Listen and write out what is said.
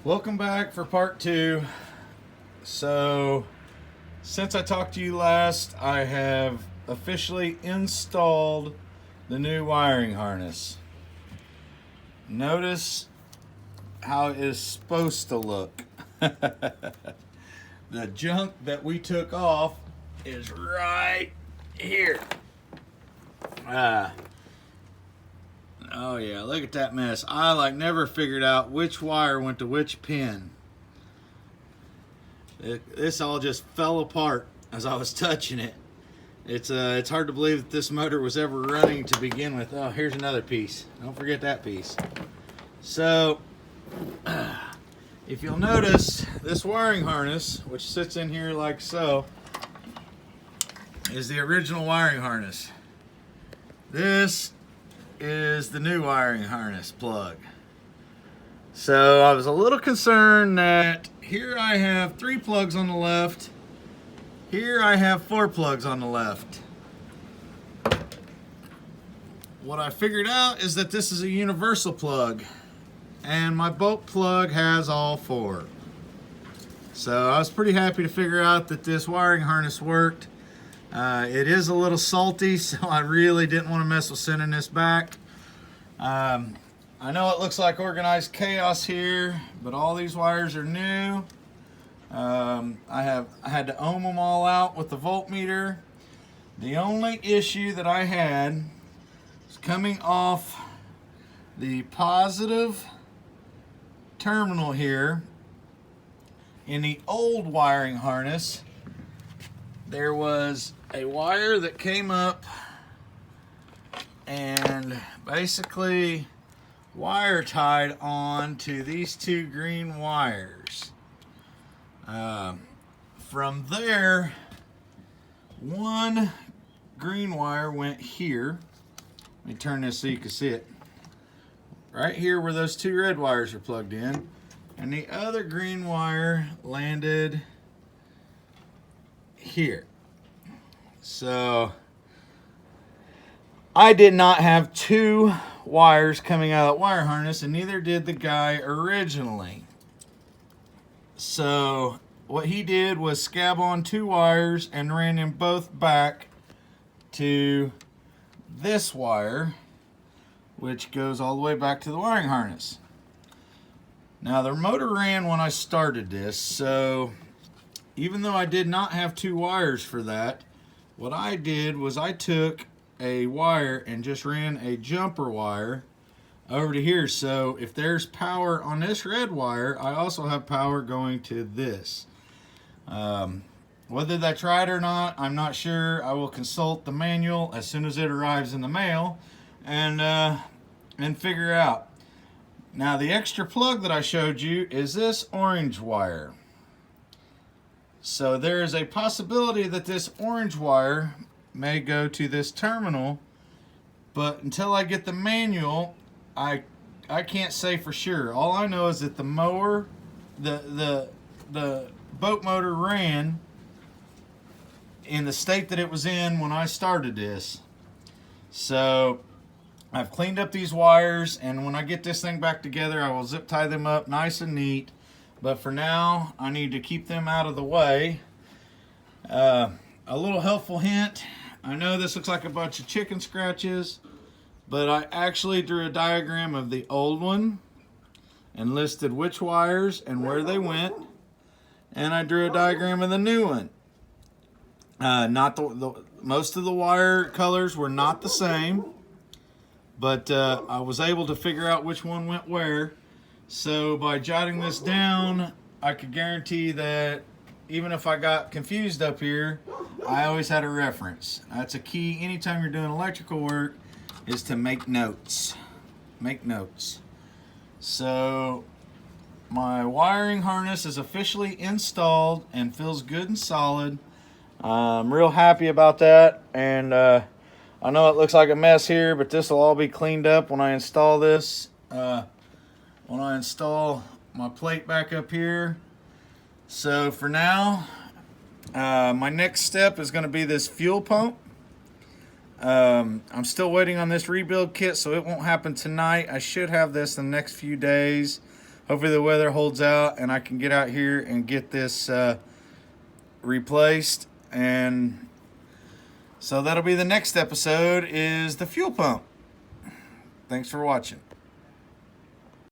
Welcome back for part two. So, since I talked to you last, I have officially installed the new wiring harness. Notice how it is supposed to look. The junk that we took off is right here. Oh yeah, look at that mess. I never figured out which wire went to which pin. This all just fell apart as I was touching it. It's hard to believe that this motor was ever running to begin with. Oh, here's another piece. Don't forget that piece. So, if you'll notice, this wiring harness, which sits in here like so, is the original wiring harness. This is the new wiring harness plug. So I was a little concerned that here I have 3 plugs on the left, here I have 4 plugs on the left. What I figured out is that this is a universal plug and my bolt plug has all 4. So I was pretty happy to figure out that this wiring harness worked. It is a little salty, so I really didn't want to mess with sending this back. I know it looks like organized chaos here, but all these wires are new. I had to ohm them all out with the voltmeter. The only issue that I had was coming off the positive terminal here. In the old wiring harness, there was a wire that came up and basically wire tied on to these 2 green wires. From there, one green wire went here. Let me turn this so you can see it. Right here where those 2 red wires are plugged in. And the other green wire landed here. So I did not have 2 wires coming out of that wire harness, and neither did the guy originally. So what he did was scab on 2 wires and ran them both back to this wire, which goes all the way back to the wiring harness. Now the motor ran when I started this, so even though I did not have 2 wires for that, what I did was I took a wire and just ran a jumper wire over to here. So if there's power on this red wire, I also have power going to this. Whether that's right or not, I'm not sure. I will consult the manual as soon as it arrives in the mail and figure out. Now the extra plug that I showed you is this orange wire. So there is a possibility that this orange wire may go to this terminal, but until I get the manual, I can't say for sure. All I know is that the mower, the boat motor ran in the state that it was in when I started this. So I've cleaned up these wires, and when I get this thing back together, I will zip tie them up nice and neat. But for now, I need to keep them out of the way. A little helpful hint. I know this looks like a bunch of chicken scratches, but I actually drew a diagram of the old one and listed which wires and where they went. And I drew a diagram of the new one. Most of the wire colors were not the same, but I was able to figure out which one went where. So by jotting this down, I could guarantee that even if I got confused up here, I always had a reference. That's a key anytime you're doing electrical work, is to make notes. Make notes. So my wiring harness is officially installed and feels good and solid. I'm real happy about that, and I know it looks like a mess here, but this will all be cleaned up when I install this. When I install my plate back up here. So for now, my next step is going to be this fuel pump. I'm still waiting on this rebuild kit, so it won't happen tonight. I should have this in the next few days. hopefully the weather holds out and I can get out here and get this replaced. And so that'll be the next episode, is the fuel pump. Thanks for watching.